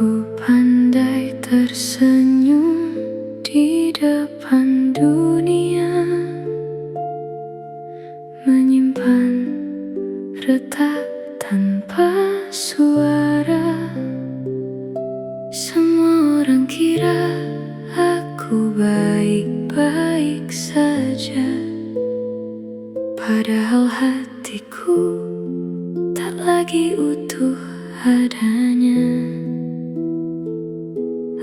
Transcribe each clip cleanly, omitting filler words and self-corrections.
Aku pandai tersenyum di depan dunia, menyimpan retak tanpa suara. Semua orang kira aku baik-baik saja, padahal hatiku tak lagi utuh adanya.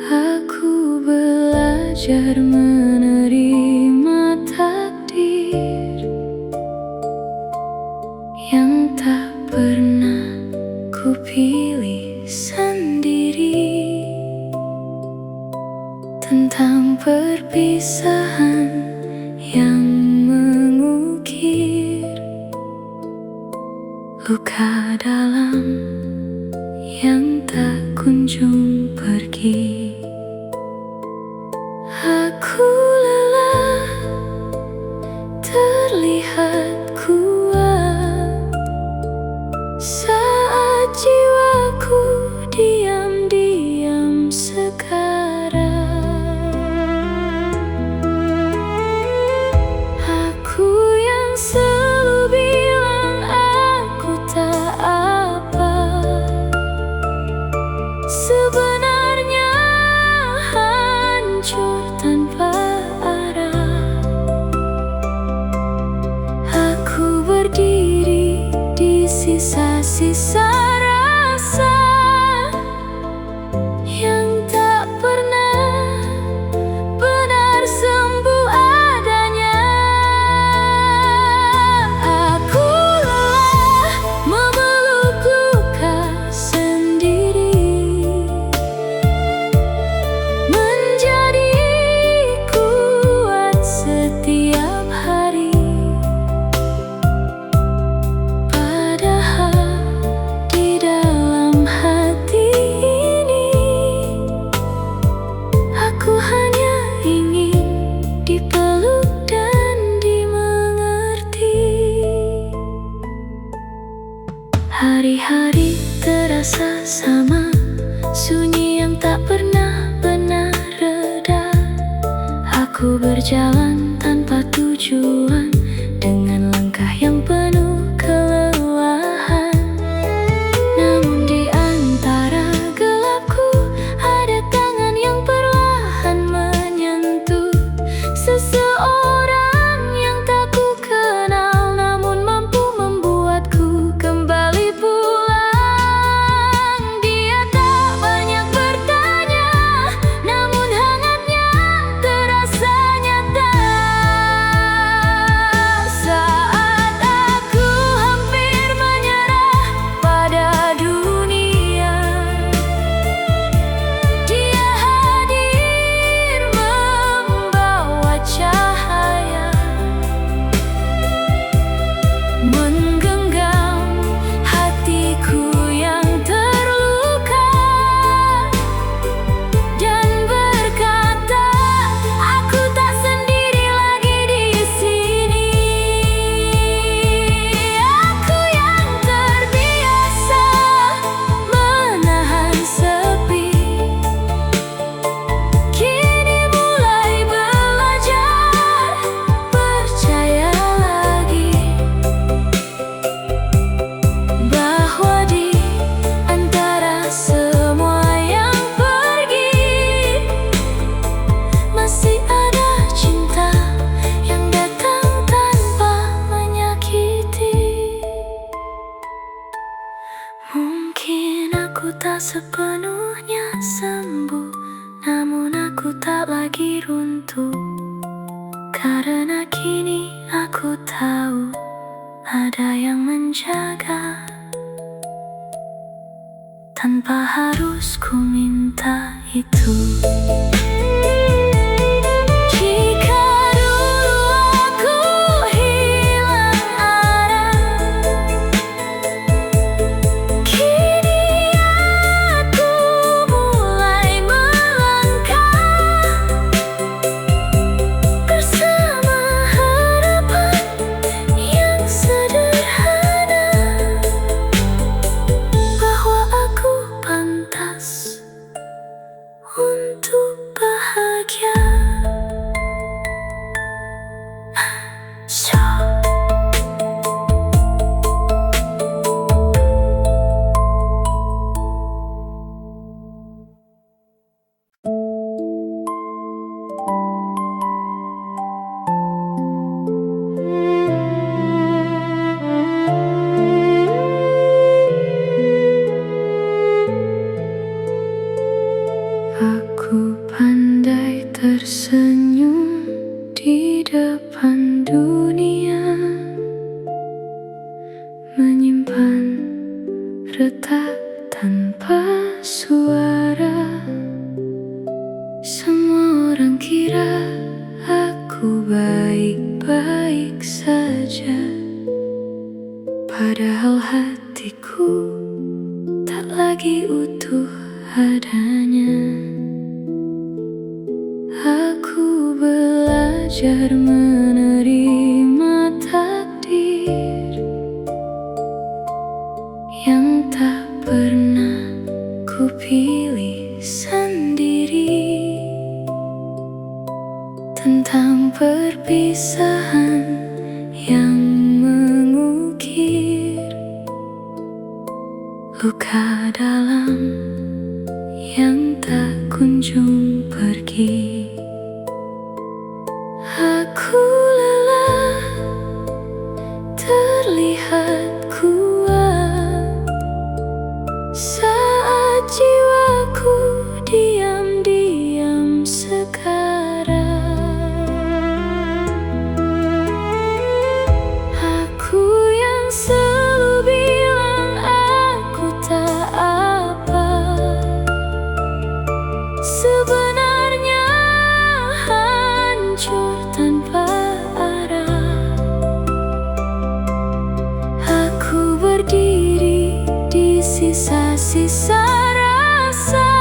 Aku belajar menerima takdir yang tak pernah ku pilih sendiri. Tentang perpisahan yang mengukir luka dalam yang tak kunjung pergi. Aku lelah, terlihat kuat saat jiwaku diam-diam sekarat. Aku yang selalu bilang aku tak apa, sebenarnya hancur tanpa arah. Aku berdiri di sisa-sisa rasa yang tak pernah benar sembuh adanya. Aku lelah memeluk luka sendiri, menjadi kuat setiap hari. Padahal di dalam hati ini aku hanya ingin dipeluk dan dimengerti. Hari-hari terasa sama, sunyi yang tak pernah benar reda. Aku berjalan tanpa tujuan, dengan langkah yang penuh kelelahan. Namun di antara gelapku ada tangan yang perlahan menyentuh seseorang yang tak ku kenal, namun mampu membuatku kembali pulang. Dia tak banyak bertanya, namun hangatnya terasa nyata. Saat aku hampir menyerah pada dunia, dia hadir membawa cahaya, menggenggam hatiku yang terluka dan berkata, aku tak sendiri lagi di sini. Aku yang terbiasa menahan sepi, kini mulai belajar percaya lagi bahwa di antara semua yang pergi masih ada cinta yang datang tanpa menyakiti. Mungkin aku tak sepenuhnya sembuh, namun aku tak lagi runtuh, karena kini aku tahu ada yang menjaga. Tanpa harus ku minta itu. Jika dulu aku hilang arah, kini aku mulai melangkah bersama harapan yang sederhana, bahwa aku pantas Aku pandai tersenyum di depan dunia, menyimpan retak tanpa suara. Semua orang kira aku baik-baik saja, padahal hatiku tak lagi utuh adanya. Aku belajar menerima takdir yang tak pernah kupilih sendiri, tentang perpisahan yang mengukir luka dalam yang tak kunjung pergi. Aku lelah, terlihat kuat saat jiwaku diam-diam sekarat. Aku yang selalu bilang aku tak apa, sebenarnya hancur tanpa arah. Aku berdiri di sisa-sisa rasa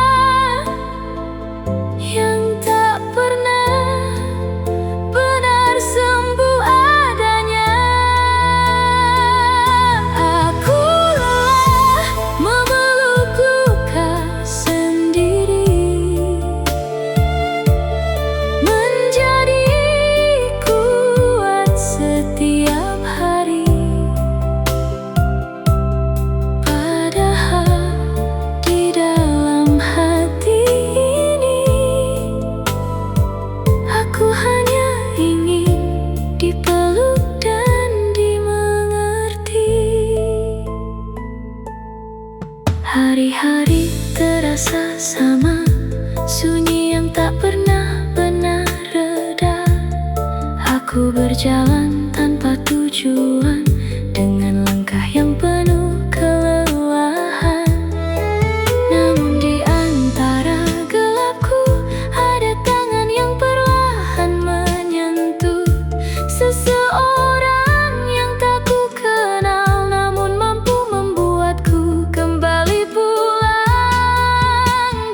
yang tak pernah benar sembuh adanya. Aku lelah memeluk luka sendiri, menjadi kuat setiap hari. Padahal di dalam hati ini aku hanya ingin dipeluk dan dimengerti. Hari-hari terasa sama, sunyi yang tak pernah benar reda. Aku berjalan tanpa tujuan, dengan langkah yang penuh kelelahan. Namun di antara gelapku ada tangan yang perlahan menyentuh seseorang yang tak ku kenal, namun mampu membuatku kembali pulang.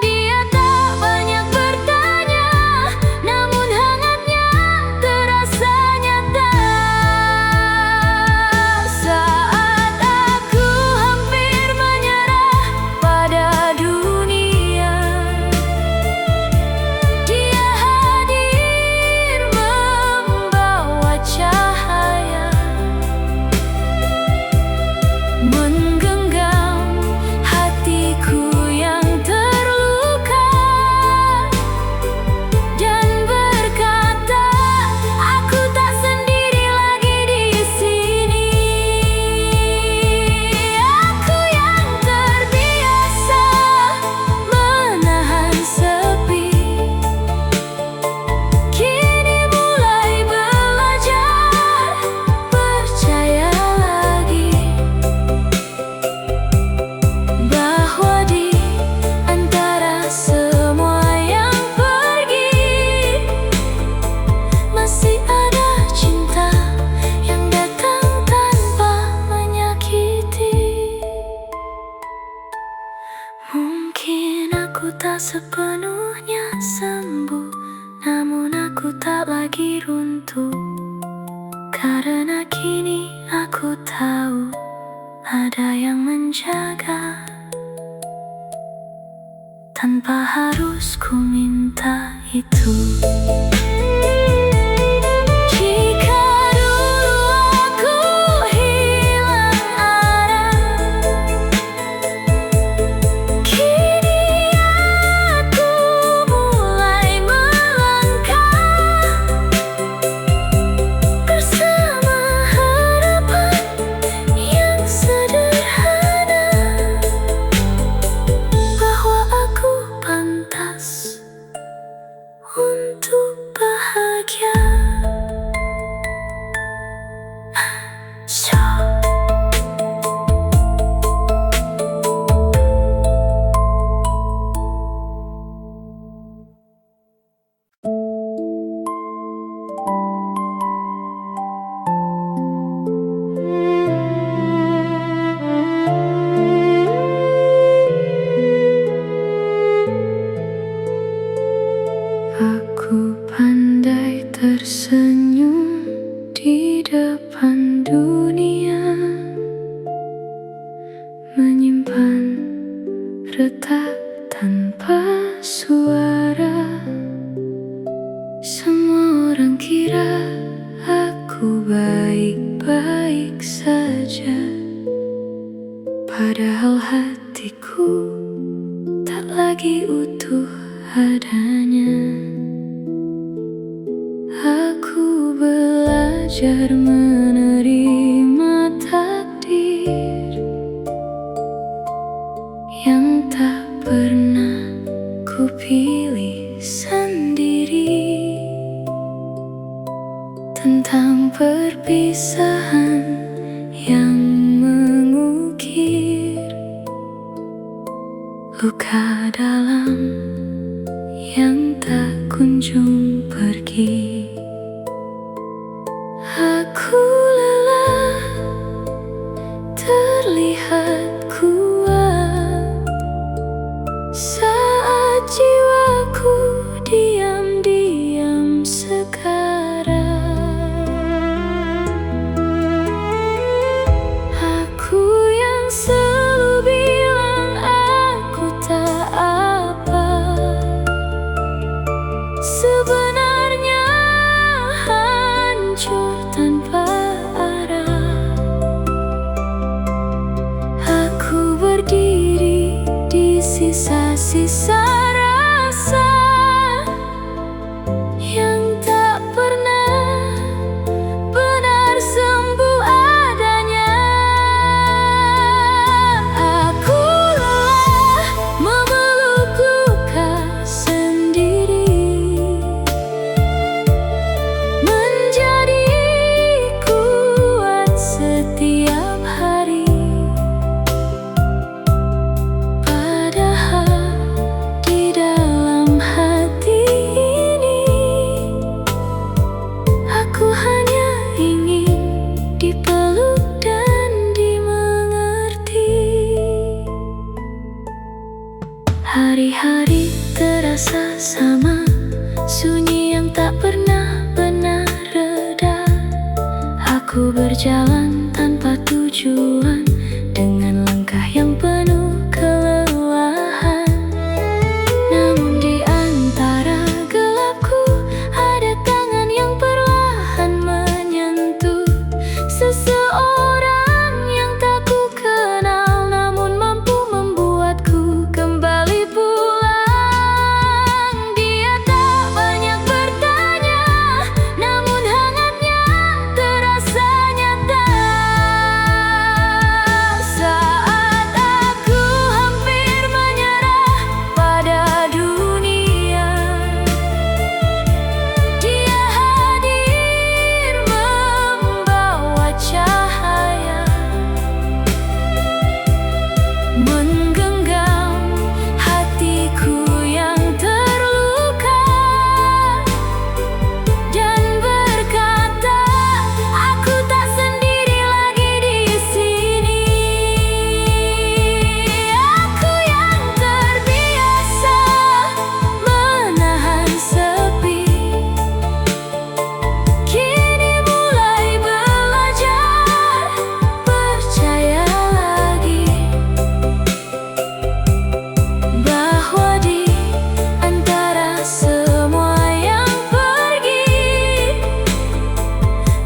Dia tak banyak bertanya, namun hangatnya terasa nyata. Saat aku hampir menyerah pada dunia, dia hadir membawa cahaya, menggenggam hatiku yang terluka, dan berkata, aku tak sendiri lagi di sini. Aku yang terbiasa menahan sepi, kini mulai belajar percaya lagi, bahwa di antara semua yang pergi masih ada cinta yang datang tanpa menyakiti. Mungkin aku tak sepenuhnya sembuh, namun aku tak lagi runtuh, karena kini aku tahu ada yang menjaga, tanpa harus ku minta itu. Jika dulu aku hilang arah, kini aku mulai melangkah bersama harapan yang sederhana, bahwa aku pantas tanpa suara. Semua orang kira aku baik-baik saja, padahal hatiku tak lagi utuh adanya. Aku belajar menerima takdir yang tak pernah ku pilih sendiri. Tentang perpisahan yang mengukir luka dalam yang tak kunjung pergi. Aku lelah, terlihat kuat saat jiwaku diam-diam sekarat. Aku yang selalu bilang aku tak apa, sebenarnya hancur tanpa arah. Aku berdiri di sisa-sisa rasa yang tak pernah benar sembuh adanya. Aku lelah memeluk luka sendiri, menjadi kuat setiap hari. Padahal di dalam hati ini aku hanya ingin dipeluk dan dimengerti. Hari-hari terasa sama, sunyi yang tak pernah benar reda. Aku berjalan tanpa tujuan, dengan langkah yang penuh kelelahan. Namun di antara gelapku ada tangan yang perlahan menyentuh seseorang yang tak ku kenal, namun mampu membuatku kembali pulang. Dia tak banyak bertanya, namun hangatnya terasa nyata. Saat aku hampir menyerah pada dunia, dia hadir membawa cahaya, menggenggam hatiku yang terluka dan berkata, aku tak sendiri lagi di sini. Aku yang terbiasa menahan sepi, kini mulai belajar percaya lagi bahwa di antara semua yang pergi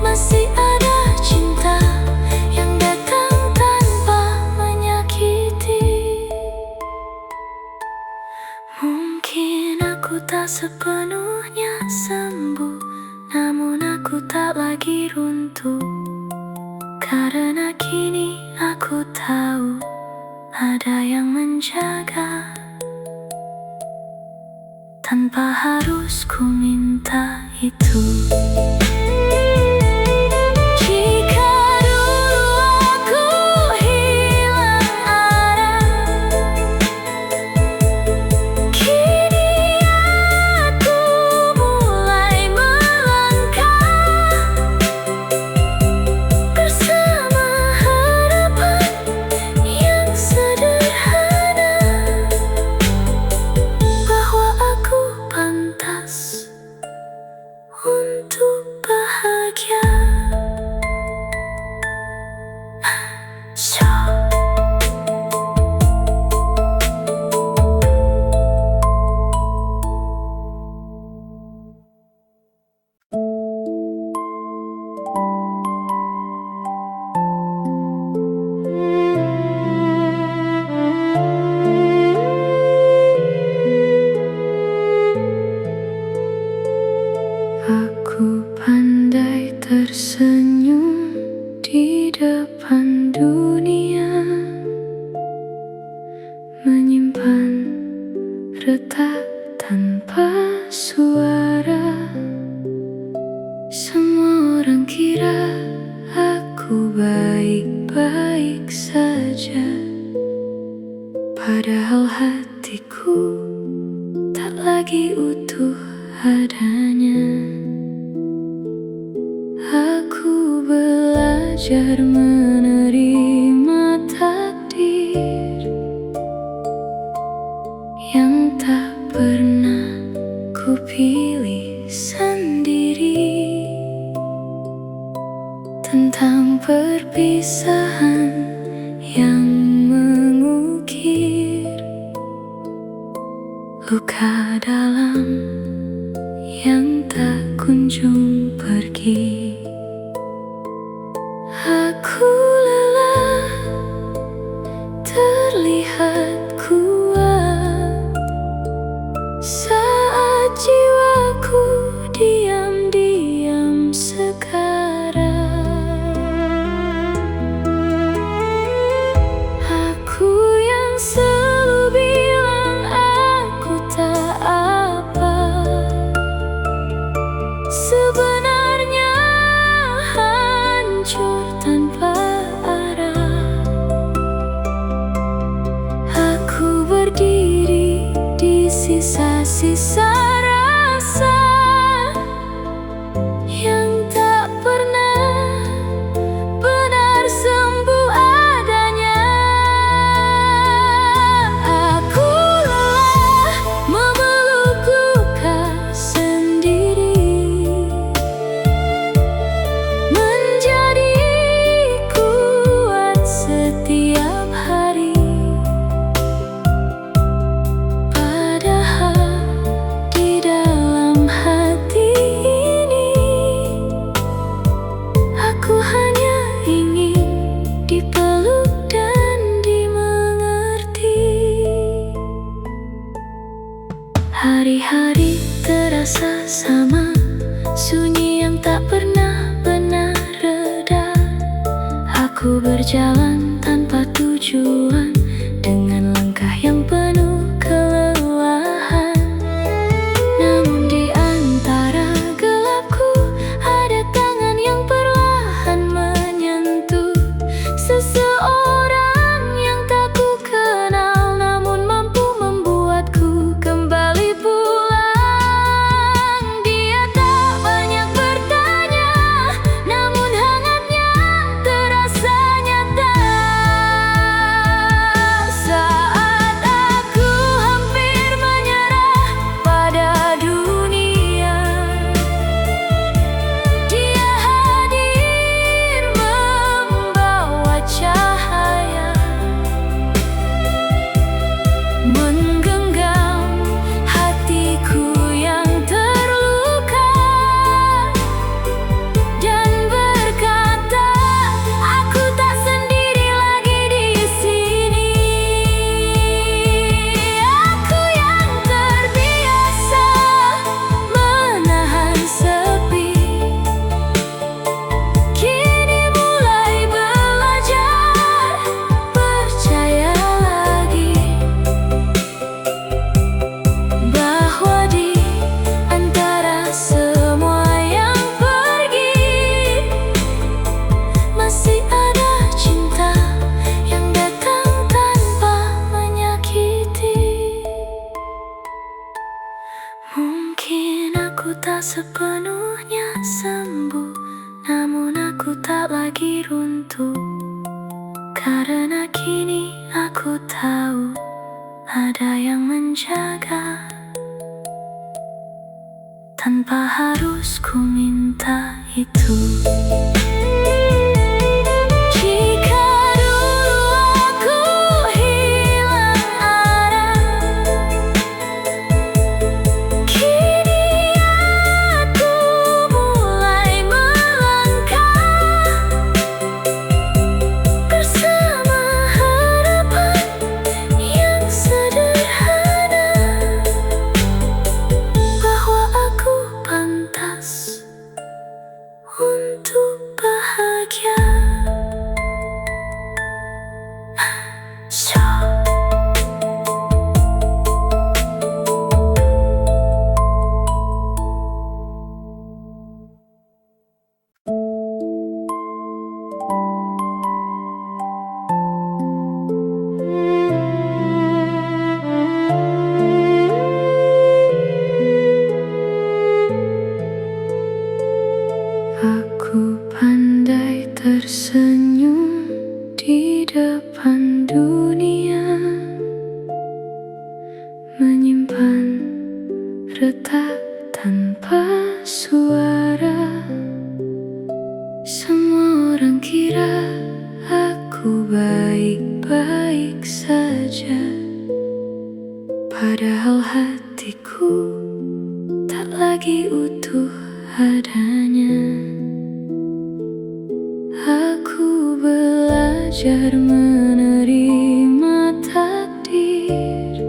masih ada cinta yang datang tanpa menyakiti. Mungkin aku tak sepenuhnya sembuh, namun aku tak lagi runtuh, karena kini aku tahu ada yang menjaga, tanpa harus ku minta itu. Jika dulu aku hilang arah, kini aku mulai melangkah bersama harapan yang sederhana, bahwa aku pantas untuk berkata tanpa suara. Semua orang kira aku baik-baik saja, padahal hatiku tak lagi utuh adanya. Aku belajar menerima takdir yang tak pernah kupilih sendiri. Tentang perpisahan yang mengukir luka dalam yang tak kunjung pergi. Aku lelah, terlihat kuat saat jiwaku diam-diam sekarat. Aku yang selalu bilang aku tak apa, sebenarnya hancur tanpa arah. Aku berdiri di sisa-sisa rasa yang tak pernah benar sembuh adanya. Aku lelah memeluk luka sendiri, menjadi kuat setiap hari. Padahal di dalam hati ini aku hanya ingin dipeluk dan dimengerti. Hari-hari terasa sama, sunyi yang tak pernah benar reda. Aku berjalan tanpa tujuan, dengan langkah yang penuh kelelahan. Namun di antara gelapku ada tangan yang perlahan menyentuh seseorang yang tak ku kenal, namun mampu membuatku kembali pulang. Dia tak banyak bertanya, namun hangatnya terasa nyata. Saat aku hampir menyerah pada dunia, dia hadir membawa cahaya, menggenggam hatiku yang terluka dan berkata, aku tak sendiri lagi di sini. Aku yang terbiasa menahan sepi, kini mulai belajar percaya lagi bahwa di antara semua yang pergi masih ada cinta yang datang tanpa menyakiti. Mungkin aku tak sepenuhnya sembuh, namun aku tak lagi runtuh, karena kini aku tahu ada yang menjaga. Tanpa harus ku minta itu. Jika dulu aku hilang arah, kini aku mulai melangkah bersama harapan yang sederhana, bahwa aku pantas untuk depan retak tanpa suara. Semua orang kira aku baik-baik saja, padahal hatiku tak lagi utuh adanya. Aku belajar menerima takdir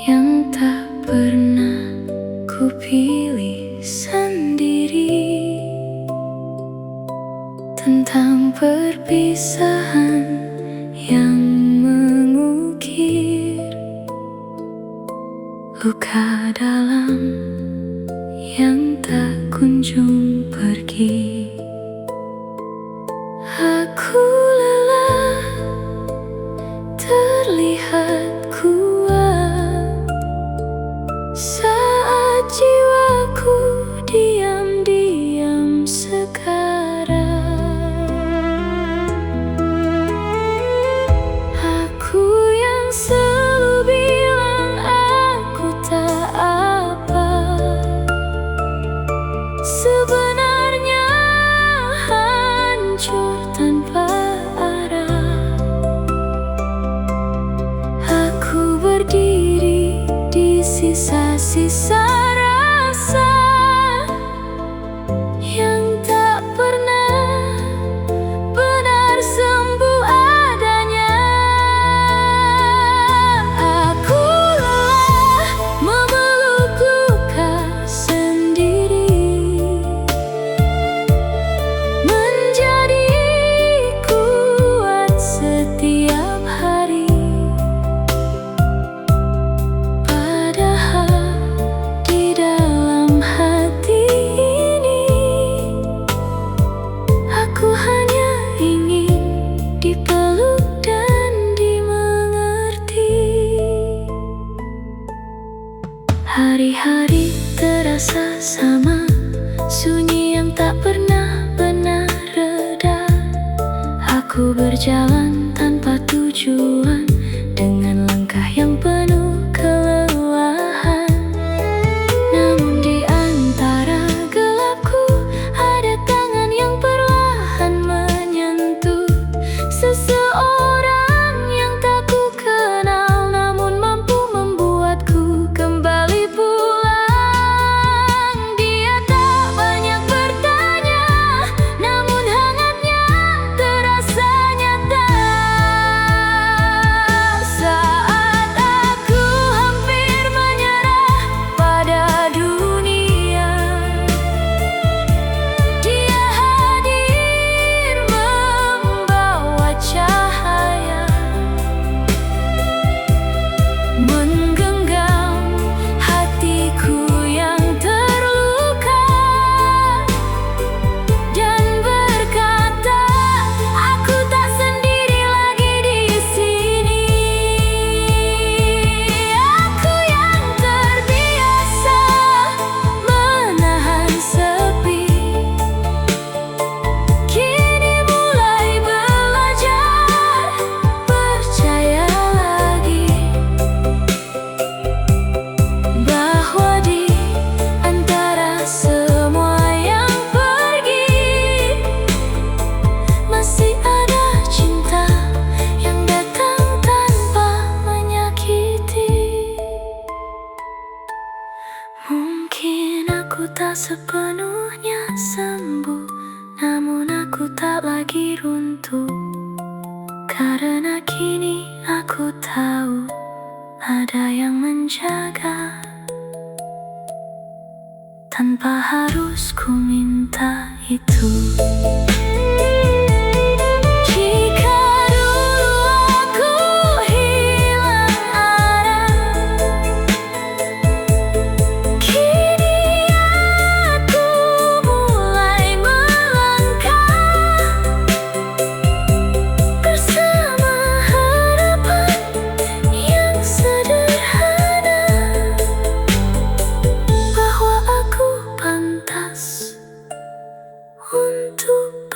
yang tak pernah ku pilih sendiri. Tentang perpisahan yang mengukir luka dalam yang tak kunjung pergi. Aku lelah, terlihat kuat saat jiwaku diam-diam sekarat. Aku yang selalu bilang aku tak apa, sebenarnya hancur tanpa arah. Aku berdiri di sisa-sisa rasa yang tak pernah benar sembuh adanya. Aku lelah memeluk luka sendiri, menjadi kuat setiap hari. Padahal di dalam hati ini aku hanya ingin dipeluk dan dimengerti. Hari-hari terasa sama, sunyi yang tak pernah benar reda. Aku berjalan tanpa tujuan, dengan langkah yang penuh kelelahan. Namun di antara gelapku ada tangan yang perlahan menyentuh seseorang yang tak ku kenal, namun mampu membuatku kembali pulang. Dia tak banyak bertanya, namun hangatnya terasa nyata. Saat aku hampir menyerah pada dunia, dia hadir membawa cahaya, menggenggam hatiku yang terluka dan berkata, aku tak sendiri lagi di sini. Aku yang terbiasa menahan sepi, kini mulai belajar percaya lagi bahwa di antara semua yang pergi masih ada cinta yang datang tanpa menyakiti. Mungkin aku tak sepenuhnya sembuh, namun aku tak lagi runtuh, karena kini aku tahu ada yang menjaga. Tanpa harus ku minta itu. Jika dulu aku hilang arah, kini aku mulai melangkah bersama harapan yang sederhana, bahwa aku pantas untuk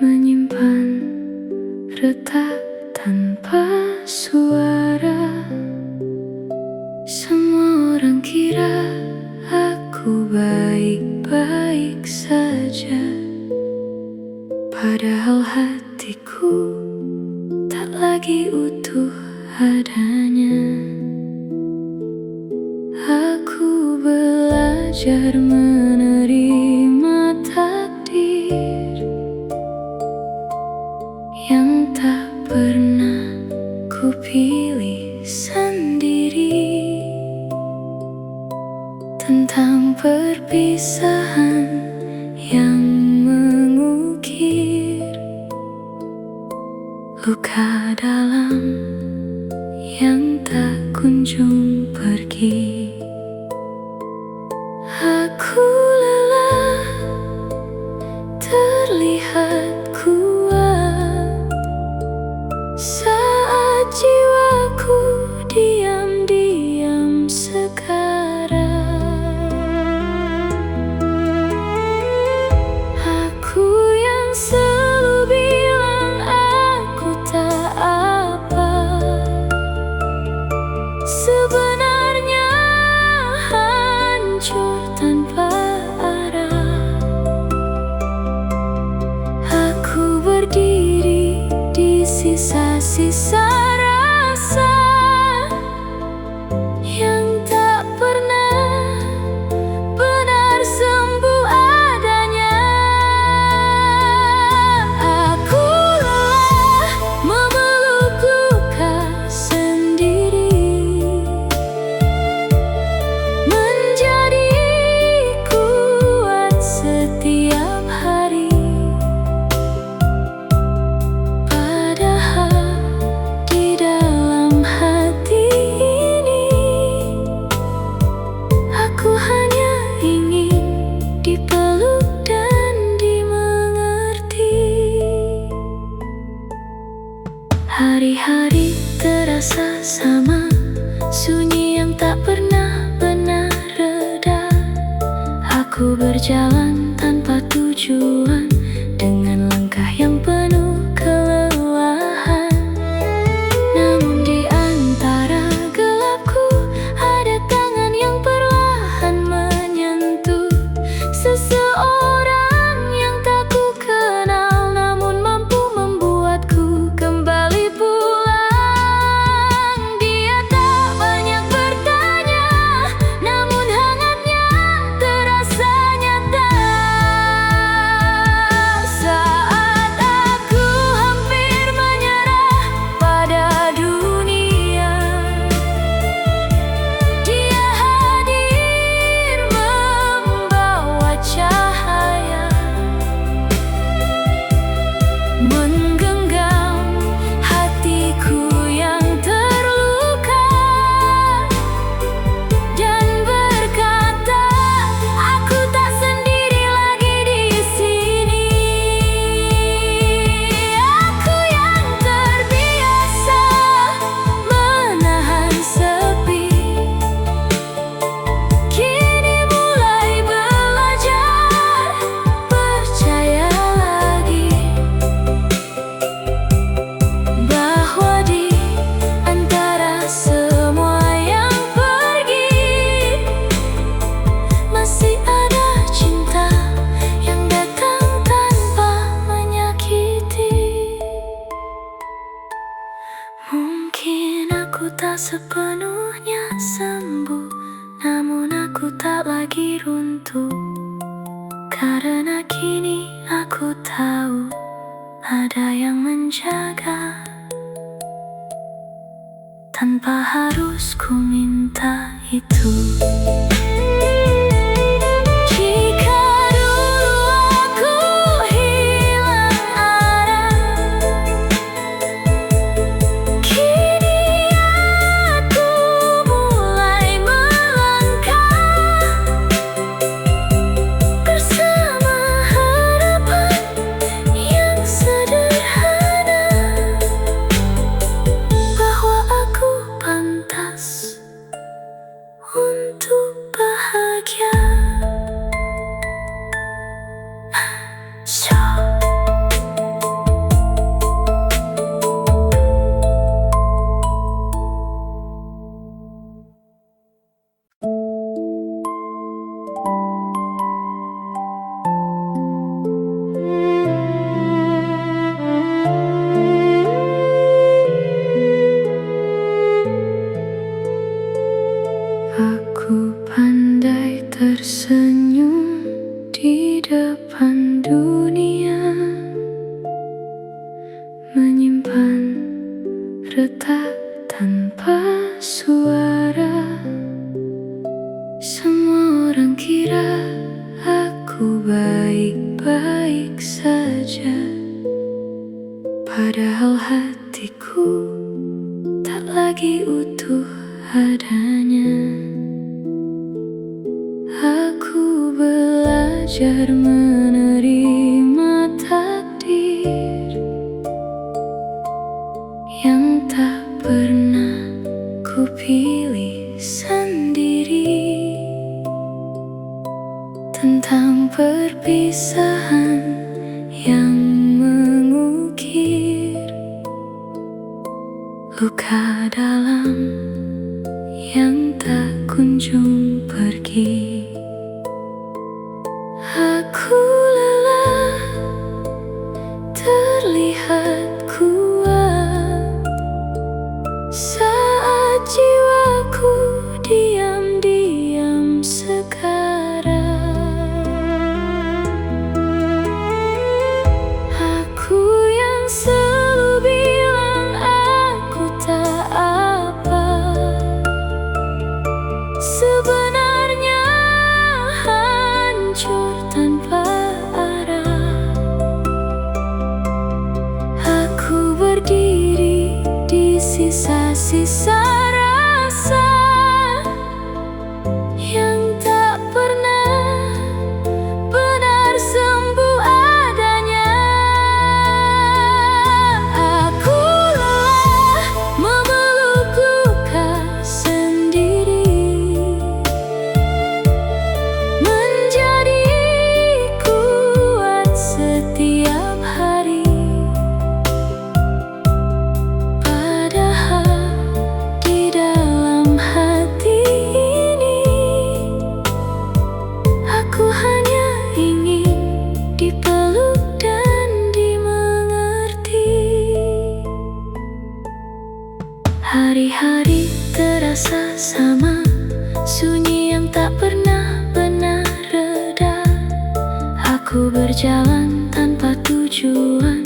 menyimpan retak tanpa suara. Semua orang kira aku baik-baik saja, padahal hatiku tak lagi utuh adanya. Aku belajar menerima takdir yang tak pernah ku pilih sendiri. Tentang perpisahan yang mengukir luka dalam yang tak kunjung pergi. Aku lelah, terlihat kuat saat jiwaku diam-diam sekarat. Aku yang selalu bilang aku tak apa, sebenarnya hancur tanpa arah. Aku berdiri di sisa-sisa rasa yang tak pernah benar sembuh adanya. Aku lelah memeluk luka sendiri, menjadi kuat setiap hari. Padahal di dalam hati ini aku hanya ingin dipeluk dan dimengerti. Hari-hari terasa sama, sunyi yang tak pernah benar reda. Aku berjalan tanpa tujuan, dengan langkah yang penuh kelelahan. Namun di antara gelapku ada tangan yang perlahan menyentuh seseorang yang tak ku kenal, namun mampu membuatku kembali pulang. Dia tak banyak bertanya, namun hangatnya terasa nyata. Saat aku hampir menyerah pada dunia, dia hadir membawa cahaya, menggenggam hatiku yang terluka dan berkata, aku tak sendiri lagi di sini. Aku yang terbiasa menahan sepi, kini mulai belajar percaya lagi bahwa di antara semua yang pergi masih ada cinta yang datang tanpa menyakiti. Mungkin aku tak sepenuhnya sembuh, namun aku tak lagi runtuh, karena kini aku tahu ada yang menjaga. Tanpa harus ku minta itu. Jika dulu aku hilang arah, kini aku mulai melangkah bersama harapan yang sederhana, bahwa aku pantas untuk Padahal hatiku tak lagi utuh adanya. Aku belajar menerima takdir yang tak pernah ku pilih sendiri. Tentang perpisahan yang mengukir luka dalam yang tak kunjung pergi. Aku lelah, terlihat kuat saat jiwaku diam-diam sekarat. Aku yang selalu bilang aku tak apa, sebenarnya hancur tanpa arah. Aku berdiri di sisa-sisa rasa yang tak pernah benar sembuh adanya. Aku lelah memeluk luka sendiri, menjadi kuat setiap hari. Padahal di dalam hati ini aku hanya ingin dipeluk dan dimengerti. Hari-hari terasa sama, sunyi yang tak pernah benar reda. Aku berjalan tanpa tujuan,